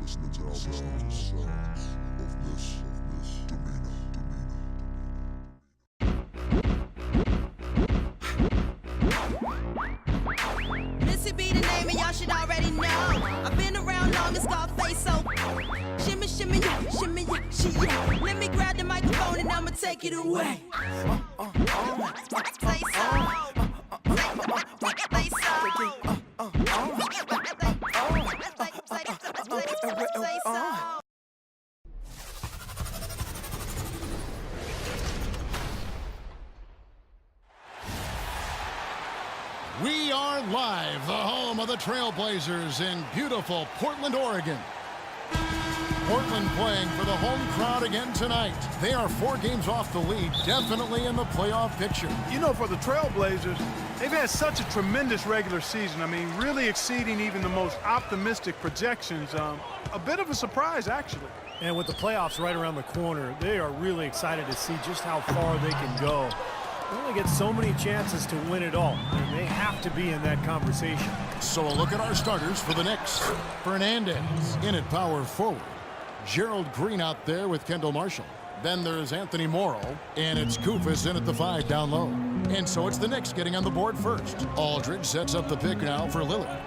Missy be the name and y'all should already know. I've been around long, it's got face so. Shimmy, shimmy, yeah, shimmy, yeah, she, yeah. Let me grab the microphone and I'ma take it away. Say so. Say so. We are live, the home of the Trailblazers in beautiful Portland, Oregon. Portland playing for the home crowd again tonight. They are 4 games off the lead, definitely in the playoff picture. You know, for the Trailblazers, they've had such a tremendous regular season. I mean, really exceeding even the most optimistic projections. A bit of a surprise, actually. And with the playoffs right around the corner, they are really excited to see just how far they can go. They only get so many chances to win it all, and they have to be in that conversation. So a look at our starters for the Knicks. Fernandez in at power forward. Gerald Green out there with Kendall Marshall. Then there's Anthony Morrow, and it's Kufis in at the 5 down low. And so it's the Knicks getting on the board first. Aldridge sets up the pick now for Lillard.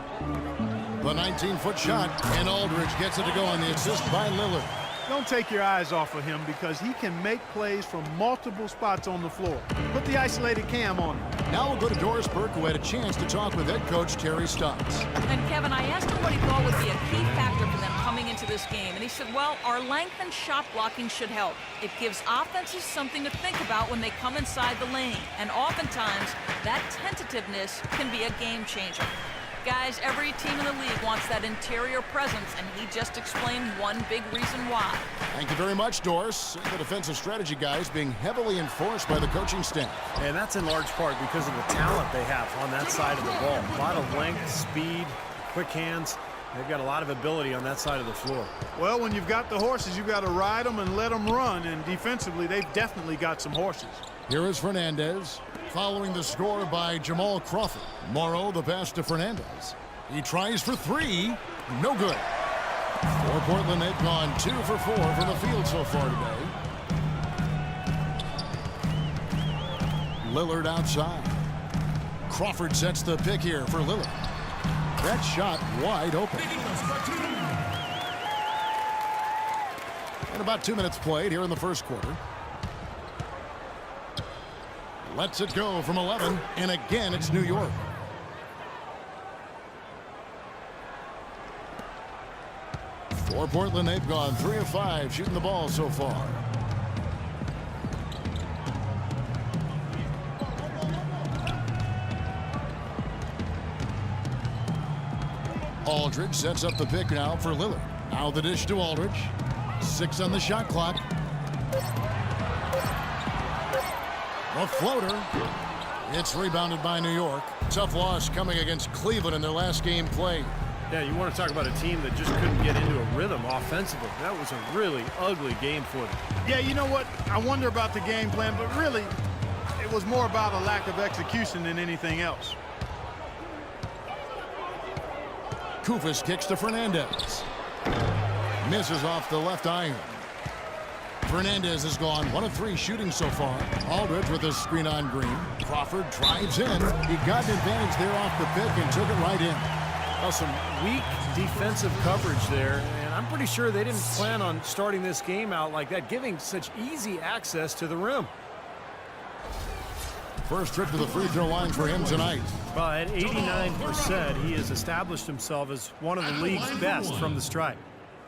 The 19-foot shot, and Aldridge gets it to go on the assist by Lillard. Don't take your eyes off of him because he can make plays from multiple spots on the floor. Put the isolated cam on him. Now we'll go to Doris Burke, who had a chance to talk with head coach Terry Stotts. And Kevin, I asked him what he thought would be a key factor for them coming into this game, and he said, well, our length and shot blocking should help. It gives offenses something to think about when they come inside the lane, and oftentimes that tentativeness can be a game changer. Guys, every team in the league wants that interior presence, and he just explained one big reason why. Thank you very much, Doris. The defensive strategy guys being heavily enforced by the coaching staff. And that's in large part because of the talent they have on that side of the ball. A lot of length, speed, quick hands. They've got a lot of ability on that side of the floor. Well, when you've got the horses, you've got to ride them and let them run. And defensively, they've definitely got some horses. Here is Fernandez, following the score by Jamal Crawford. Morrow, the pass to Fernandez. He tries for 3. No good. For Portland, they've gone 2 for 4 from the field so far today. Lillard outside. Crawford sets the pick here for Lillard. That shot wide open. And about 2 minutes played here in the first quarter. Lets it go from 11, and again it's New York. For Portland, they've gone 3 of 5 shooting the ball so far. Aldridge sets up the pick now for Lillard. Now the dish to Aldridge. 6 on the shot clock. A floater. It's rebounded by New York. Tough loss coming against Cleveland in their last game played. Yeah, you want to talk about a team that just couldn't get into a rhythm offensively. That was a really ugly game for them. Yeah, you know what? I wonder about the game plan, but really, it was more about a lack of execution than anything else. Kufis kicks to Fernandez. Misses off the left iron. Fernandez has gone 1 of 3 shooting so far. Aldridge with a screen on Green. Crawford drives in. He got an advantage there off the pick and took it right in. Well, some weak defensive coverage there, and I'm pretty sure they didn't plan on starting this game out like that, giving such easy access to the rim. First trip to the free throw line for him tonight. Well, at 89%, he has established himself as one of the league's best from the stripe.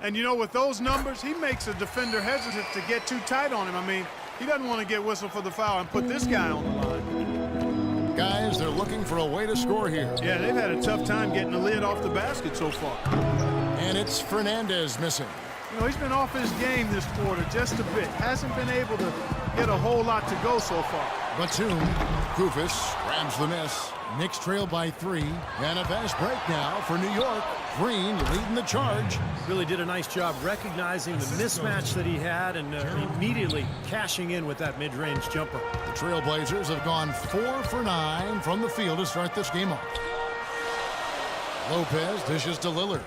And, you know, with those numbers, he makes a defender hesitant to get too tight on him. I mean, he doesn't want to get whistled for the foul and put this guy on the line. Guys, they're looking for a way to score here. Yeah, they've had a tough time getting the lid off the basket so far. And it's Fernandez missing. You know, he's been off his game this quarter just a bit. Hasn't been able to get a whole lot to go so far. Batum, Kufis grabs the miss. Knicks trail by 3. And a fast break now for New York. Green leading the charge. Really did a nice job recognizing the mismatch that he had and immediately cashing in with that mid-range jumper. The Trailblazers have gone 4 for 9 from the field to start this game off. Lopez dishes to Lillard.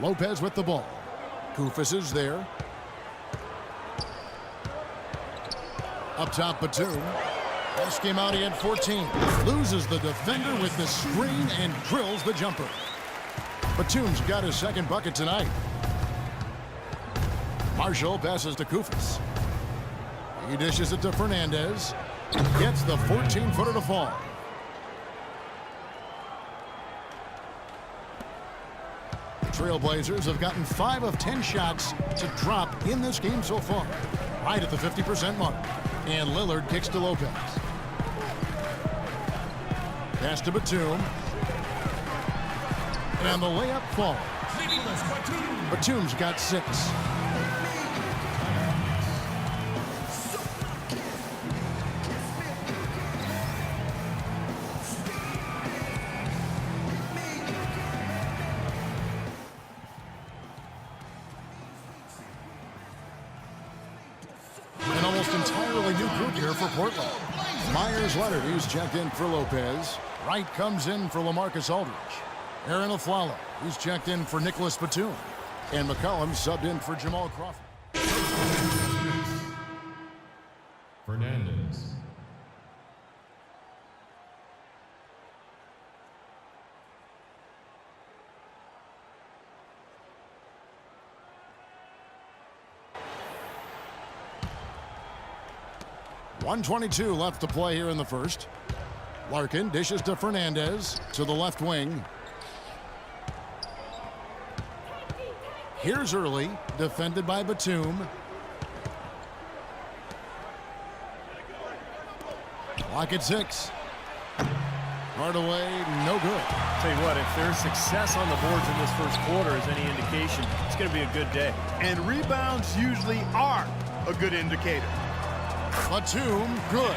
Lopez with the ball. Kufis is there. Up top, Batum. Last game out, he had 14. Loses the defender with the screen and drills the jumper. Batum's got his second bucket tonight. Marshall passes to Kufis. He dishes it to Fernandez. Gets the 14-footer to fall. Trailblazers have gotten 5 of 10 shots to drop in this game so far. Right at the 50% mark. And Lillard kicks to Lopez. Pass to Batum. And the layup falls. Batum's got 6. An almost entirely new group here for Portland. Myers Leonard, he's checked in for Lopez. Wright comes in for LaMarcus Aldridge. Aaron Aflalo, he's checked in for Nicholas Batum. And McCollum subbed in for Jamal Crawford. Fernandez. .122 left to play here in the first. Larkin dishes to Fernandez to the left wing. Here's Early, defended by Batum. Clock at 6. Hardaway, no good. Tell you what, if there's success on the boards in this first quarter is any indication, it's going to be a good day. And rebounds usually are a good indicator. Batum, good.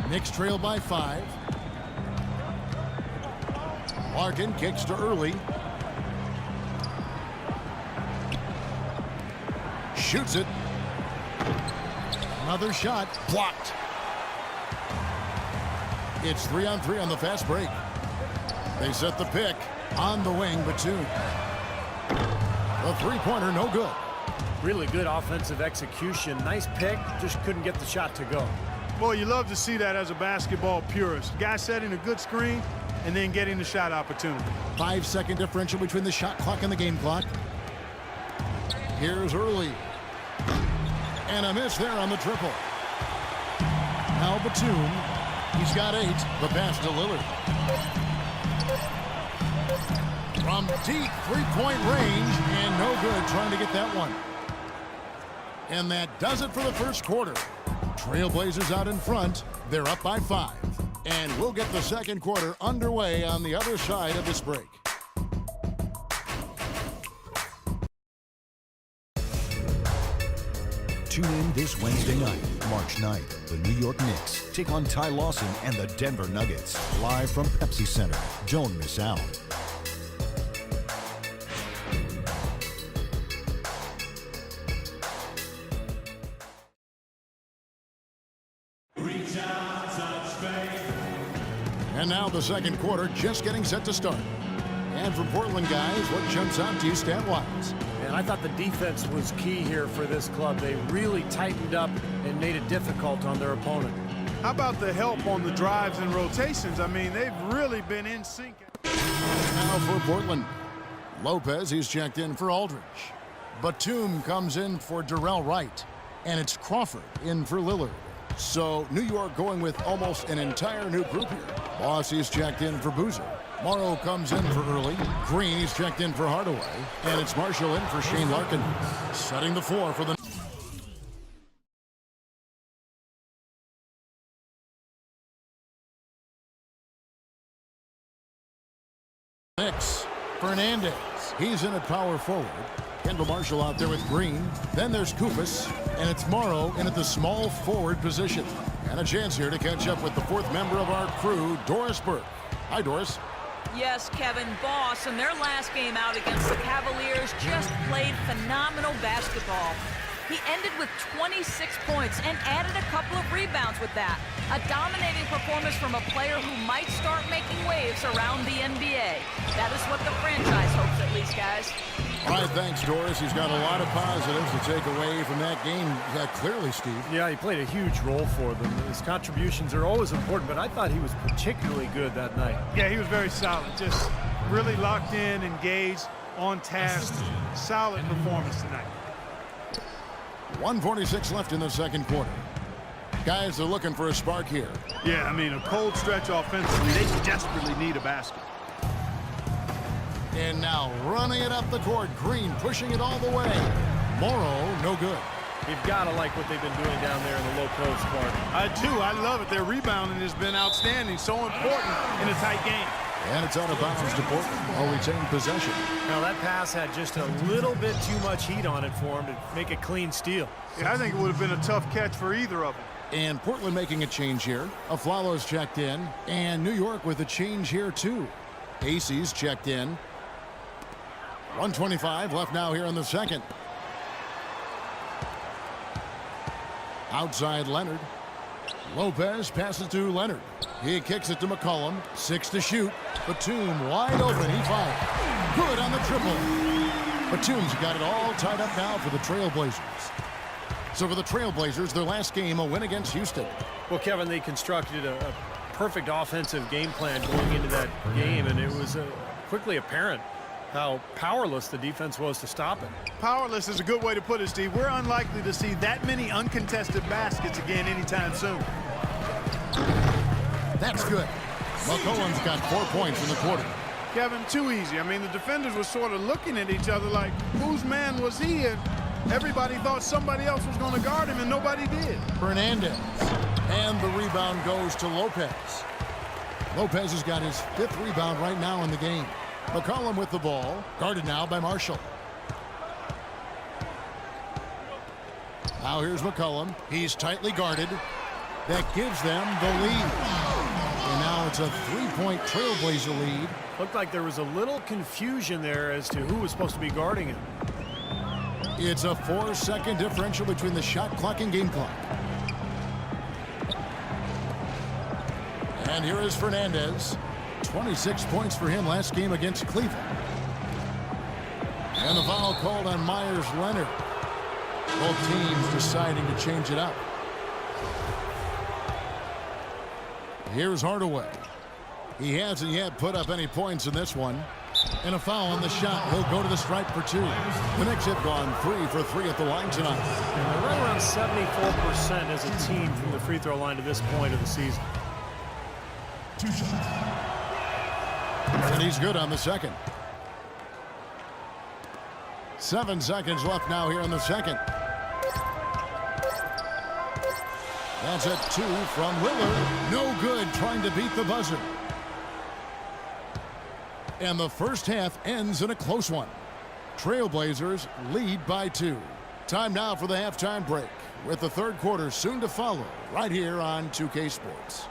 Knicks trail by 5. Larkin kicks to Early. Shoots it. Another shot blocked. It's 3-on-3 on the fast break. They set the pick on the wing, Batum. The three-pointer, no good. Really good offensive execution. Nice pick, just couldn't get the shot to go. Boy, you love to see that as a basketball purist. Guy setting a good screen and then getting the shot opportunity. 5-second differential between the shot clock and the game clock. Here's Early. And a miss there on the triple. Now Batum. He's got 8. The pass to Lillard. From deep three-point range, and no good trying to get that one. And that does it for the first quarter. Trailblazers out in front. They're up by 5. And we'll get the second quarter underway on the other side of this break. Tune in this Wednesday night, March 9th. The New York Knicks take on Ty Lawson and the Denver Nuggets. Live from Pepsi Center. Don't miss out. And now the second quarter just getting set to start. And for Portland guys, what jumps out to you stat-wise? And I thought the defense was key here for this club. They really tightened up and made it difficult on their opponent. How about the help on the drives and rotations? I mean, they've really been in sync. Now for Portland. Lopez, he's checked in for Aldridge. Batum comes in for Darrell Wright. And it's Crawford in for Lillard. So New York going with almost an entire new group here. Bossie's checked in for Boozer. Morrow comes in for Early. Green, he's checked in for Hardaway. And it's Marshall in for Shane Larkin. Setting the floor for the Knicks. Fernandez, he's in at power forward. Kendall Marshall out there with Green. Then there's Kufis, and it's Morrow in at the small forward position. And a chance here to catch up with the fourth member of our crew, Doris Burke. Hi, Doris. Yes, Kevin, Boston, their last game out against the Cavaliers just played phenomenal basketball. He ended with 26 points and added a couple of rebounds with that. A dominating performance from a player who might start making waves around the NBA. That is what the franchise hopes, at least, guys. All right, thanks, Doris. He's got a lot of positives to take away from that game. Clearly, Steve. Yeah, he played a huge role for them. His contributions are always important, but I thought he was particularly good that night. Yeah, he was very solid. Just really locked in, engaged, on task. Solid performance tonight. 1:46 left in the second quarter. Guys are looking for a spark here. Yeah, I mean, a cold stretch offensively. They desperately need a basket. And now running it up the court. Green pushing it all the way. Morrow, no good. You've got to like what they've been doing down there in the low post, Clark. I do. I love it. Their rebounding has been outstanding. So important in a tight game. And it's out of bounds to Portland. I'll retain possession. Now, that pass had just a little bit too much heat on it for him to make a clean steal. Yeah, I think it would have been a tough catch for either of them. And Portland making a change here. Aflalo's checked in. And New York with a change here, too. AC's checked in. 1:25 left now here in the second. Outside Leonard. Lopez passes to Leonard. He kicks it to McCollum. 6 to shoot. Batum wide open. He fired. Good on the triple. Batum's got it all tied up now for the Trailblazers. So for the Trailblazers, their last game, a win against Houston. Well, Kevin, they constructed a perfect offensive game plan going into that game, and it was quickly apparent how powerless the defense was to stop it. Powerless is a good way to put it, Steve. We're unlikely to see that many uncontested baskets again anytime soon. That's good. McCollum's got 4 points in the quarter. Kevin, too easy. I mean, the defenders were sort of looking at each other like, whose man was he? And everybody thought somebody else was going to guard him, and nobody did. Hernandez. And the rebound goes to Lopez. Lopez has got his 5th rebound right now in the game. McCollum with the ball. Guarded now by Marshall. Now here's McCollum. He's tightly guarded. That gives them the lead. And now it's a 3-point Trailblazer lead. Looked like there was a little confusion there as to who was supposed to be guarding him. It's a 4-second differential between the shot clock and game clock. And here is Fernandez. 26 points for him last game against Cleveland. And the foul called on Myers Leonard. Both teams deciding to change it up. Here's Hardaway. He hasn't yet put up any points in this one. And a foul on the shot. He'll go to the stripe for 2. The Knicks have gone 3 for 3 at the line tonight. And they're right around 74% as a team from the free throw line to this point of the season. 2 shots. And he's good on the second. 7 seconds left now here in the second. That's a 2 from Lillard. No good, trying to beat the buzzer. And the first half ends in a close one. Trailblazers lead by 2. Time now for the halftime break, with the third quarter soon to follow right here on 2K Sports.